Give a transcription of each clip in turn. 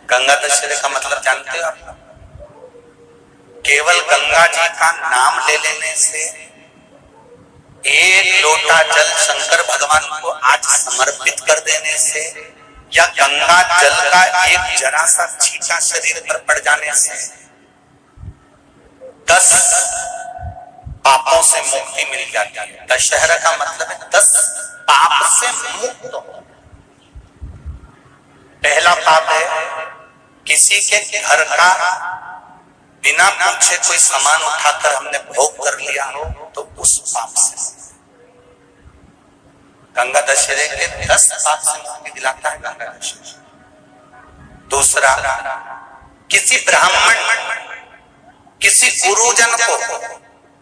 गंगा दशहरे का मतलब जानते हो आप? केवल गंगा जी का नाम ले लेने से, एक लोटा जल शंकर भगवान को आज समर्पित कर देने से, या गंगा जल का एक जरा सा छींटा शरीर पर पड़ जाने से 10 पापों से मुक्ति मिल जाती है। दशहरा का मतलब है 10 पाप से मुक्त हो। पहला पाप है किसी के घर का बिना पूछे कोई सामान उठाकर हमने भोग कर लिया हो, तो उस पाप से। गंगा दशहरे के 10 पाप से मुक्ति दिलाता है गंगा दशहरा। दूसरा, किसी ब्राह्मण, किसी गुरुजन को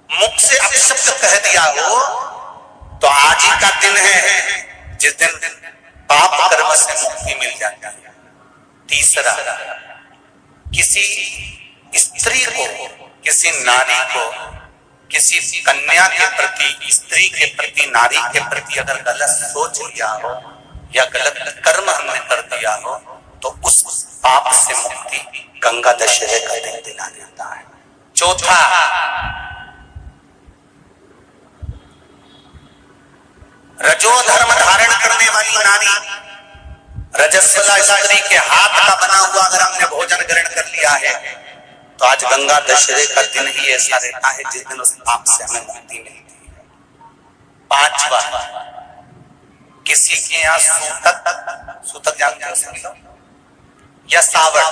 मुख से अपशब्द कह दिया हो, तो आज ही का दिन है जिस दिन पाप कर्म से मुक्ति मिल जाती है। तीसरा, किसी स्त्री को, किसी नारी को, किसी कन्या के प्रति, स्त्री के प्रति, नारी के प्रति अगर गलत सोच लिया हो या गलत कर्म हमने कर दिया हो, तो उस पाप से मुक्ति गंगा दशहरे का दिन दिला जाता है। चौथा, रजो धर्म धारण करने वाली नारी, रजस्वला स्त्री के हाथ का बना हुआ अगर हमने भोजन ग्रहण कर लिया है, तो आज गंगा दशहरे का दिन ही ऐसा रहता है जिस दिन उस पाप से हमें मुक्ति मिलती है। पांचवा, किसी के यहाँ सूतक जानते हो सभी लोग, या सावड़।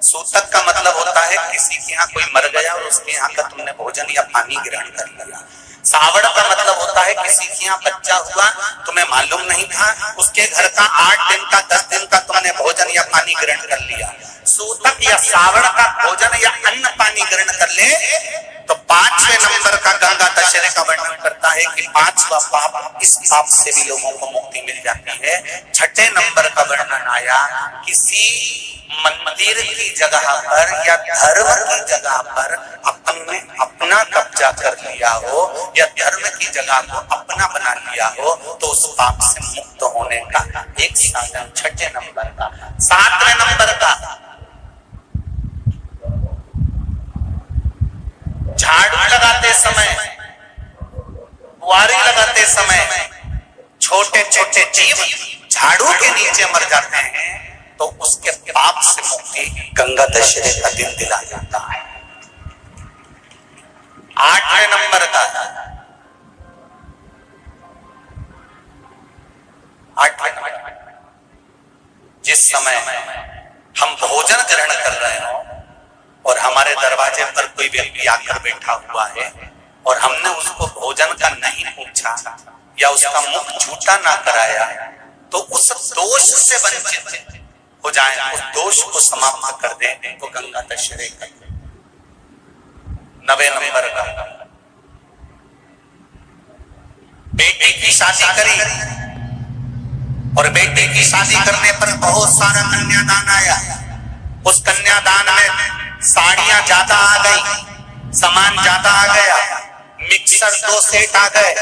सूतक का मतलब होता है किसी के यहाँ कोई मर गया और उसके यहाँ का तुमने भोजन या पानी ग्रहण कर लिया। सावड़ का मतलब होता है किसी के यहाँ बच्चा हुआ, तुम्हें मालूम नहीं था, उसके घर का 8 दिन का 10 दिन का तुमने भोजन या पानी ग्रहण कर लिया। सूतक या सावड़ का भोजन या अन्न पानी ग्रहण कर ले, तो 5वें नंबर का गंगा दशहरे का वर्णन करता है कि 5वां पाप, इस पाप से भी लोगों को मुक्ति मिल जाती है। 6ठे नंबर का वर्णन आया, किसी मंदिर की जगह पर या धर्म की जगह पर अपना कब्जा कर लिया हो, या धर्म की जगह को अपना बना लिया हो, तो उस पाप से मुक्त होने का एक साधन 6ठे नंबर का। 7वें नंबर का, झाड़ू लगाते समय, बुआरी लगाते समय छोटे छोटे जीव झाड़ू के नीचे मर जाते हैं, तो उसके पाप से मुक्ति गंगा दशहरे का दिन दिला जाता है। 8वें नंबर का, 8वें नंबर, जिस समय हम भोजन ग्रहण कर रहे हो और हमारे दरवाजे पर कोई व्यक्ति आकर बैठा हुआ है और हमने उसको भोजन का नहीं पूछा या उसका मुख झूठा ना कराया, तो उस दोष से वंचित हो जाए, उस दोष को समाप्त कर दे, तो गंगा दशहरे का। 9वें नंबर का, बेटी की शादी करी और बेटी की शादी करने पर बहुत सारा कन्यादान आया। उस कन्यादान में साड़ियां ज्यादा आ गई, सामान ज्यादा आ गया, मिक्सर 2 सेट आ गए,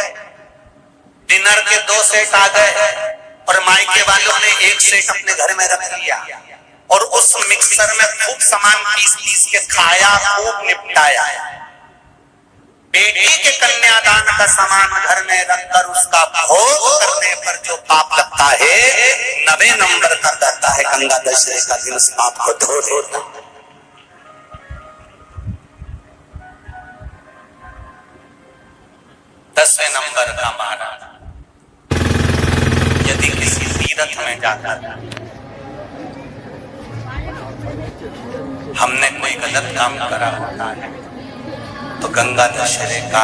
डिनर के 2 सेट आ गए, और मायके वालों ने 1 सेट अपने घर में रख लिया और उस मिक्सर में खूब सामान पीस के खाया, खूब निपटाया। बेटी के कन्यादान का सामान घर में रखकर उसका भोग करने पर जो पाप लगता है, 9वें नंबर का कहता है गंगा दशहरे का दिन उस पाप को धो देता। 10वें नंबर का महाराज, यदि किसी तीर्थ में जाता था, हमने कोई गलत काम करा होता है, तो गंगा दशहरे का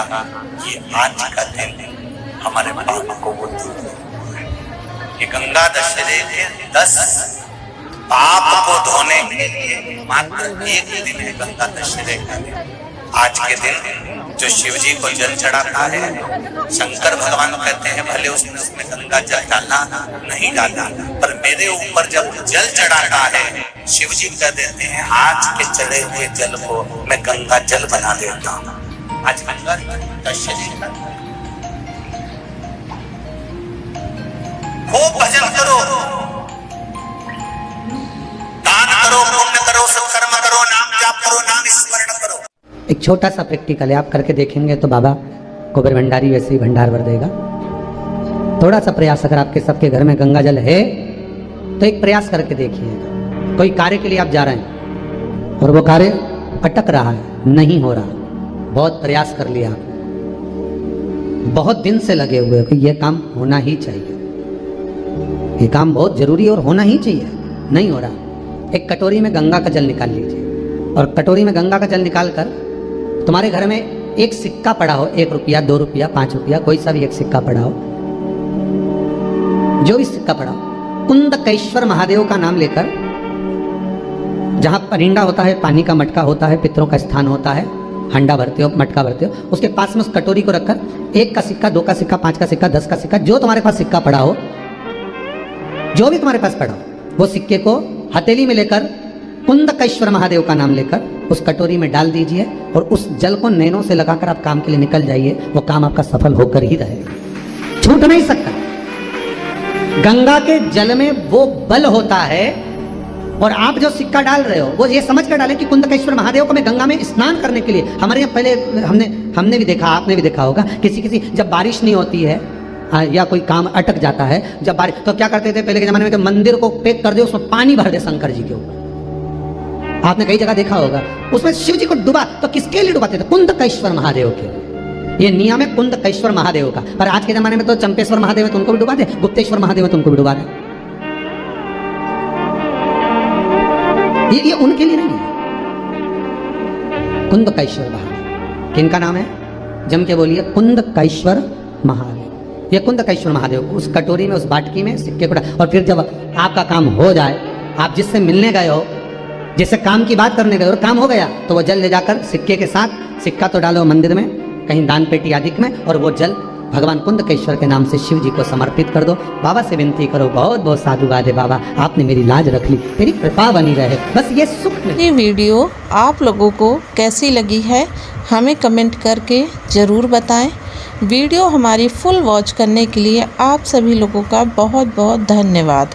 ये आज का दिन हमारे पाप को वो दूर करता है। ये गंगा दशहरे के 10 पाप को धोने के लिए मात्र एक दिन है गंगा दशहरे का दिन। आज के दिन जो शिव जी को जल चढ़ाता है, शंकर भगवान कहते हैं भले उसने गंगा जल डाला नहीं डाला, पर मेरे ऊपर जब जल चढ़ाता है, शिव जी कह देते हैं आज के चढ़े हुए जल को मैं गंगा जल बना देता हूँ। आज गंगा दशहरे का खूब भजन करो, करो, सत्कर्म करो, नाम जाप करो, नाम स्मरण करो। एक छोटा सा प्रैक्टिकल है, आप करके देखेंगे तो बाबा कुबेर भंडारी वैसे ही भंडार भर देगा। थोड़ा सा प्रयास, अगर आपके सबके घर में गंगा जल है तो एक प्रयास करके देखिएगा। कोई कार्य के लिए आप जा रहे हैं और वो कार्य अटक रहा है, नहीं हो रहा, बहुत प्रयास कर लिया, बहुत दिन से लगे हुए हो कि ये काम होना ही चाहिए, ये काम बहुत जरूरी और होना ही चाहिए, नहीं हो रहा। एक कटोरी में गंगा का जल निकाल लीजिए और कटोरी में गंगा का जल निकाल कर तुम्हारे घर में एक सिक्का पड़ा हो, 1 रुपया, 2 रुपया, 5 रुपया, कोई सा भी एक सिक्का पड़ा हो, जो भी सिक्का पड़ा हो, कुंदकेश्वर महादेव का नाम लेकर, जहां परिंडा होता है, पानी का मटका होता है, पितरों का स्थान होता है, हंडा भरते हो, मटका भरते हो, उसके पास में उस कटोरी को रखकर 1 का सिक्का, 2 का सिक्का, 5 का सिक्का, 10 का सिक्का, जो तुम्हारे पास सिक्का पड़ा हो, जो भी तुम्हारे पास पड़ा हो, वो सिक्के को हथेली में लेकर कुंदकेश्वर महादेव का नाम लेकर उस कटोरी में डाल दीजिए और उस जल को नैनों से लगाकर आप काम के लिए निकल जाइए। वो काम आपका सफल होकर ही रहेगा, छूट नहीं सकता। गंगा के जल में वो बल होता है और आप जो सिक्का डाल रहे हो वो ये समझ कर डाले कि कुंदकेश्वर महादेव को मैं गंगा में स्नान करने के लिए। हमारे यहाँ पहले हमने भी देखा, आपने भी देखा होगा, किसी जब बारिश नहीं होती है या कोई काम अटक जाता है, जब बारिश, तो क्या करते थे पहले के जमाने में कि मंदिर को पैक कर दे, उसमें पानी भर दे शंकर जी के ऊपर। आपने कई जगह देखा होगा, उसमें शिव जी को डुबा, तो किसके लिए डुबाते थे? कुंदकेश्वर महादेव के लिए। ये नियम है कुंदकेश्वर महादेव का। पर आज के जमाने में तो चंपेश्वर महादेव है तो उनको भी डुबा दे, गुप्तेश्वर महादेव है तो उनको भी डुबा दे। ये उनके लिए नहीं है। कुंदकेश्वर महादेव किनका नाम है? जम के बोलिए, कुंदकेश्वर महादेव। ये कुंदकेश्वर महादेव उस कटोरी में, उस बाटकी में सिक्के को, और फिर जब आपका काम हो जाए, आप जिससे मिलने गए हो, जिससे काम की बात करने गए और काम हो गया, तो वो जल ले जाकर सिक्के के साथ, सिक्का तो डालो मंदिर में, कहीं दान पेटी आदि में, और वो जल भगवान कुंदकेश्वर के नाम से शिव जी को समर्पित कर दो। बाबा से विनती करो, बहुत बहुत साधुवाद है बाबा, आपने मेरी लाज रख ली, मेरी कृपा बनी रहे, बस ये सुख मिले। ये वीडियो आप लोगों को कैसी लगी है हमें कमेंट करके ज़रूर बताएं। वीडियो हमारी फुल वॉच करने के लिए आप सभी लोगों का बहुत बहुत धन्यवाद।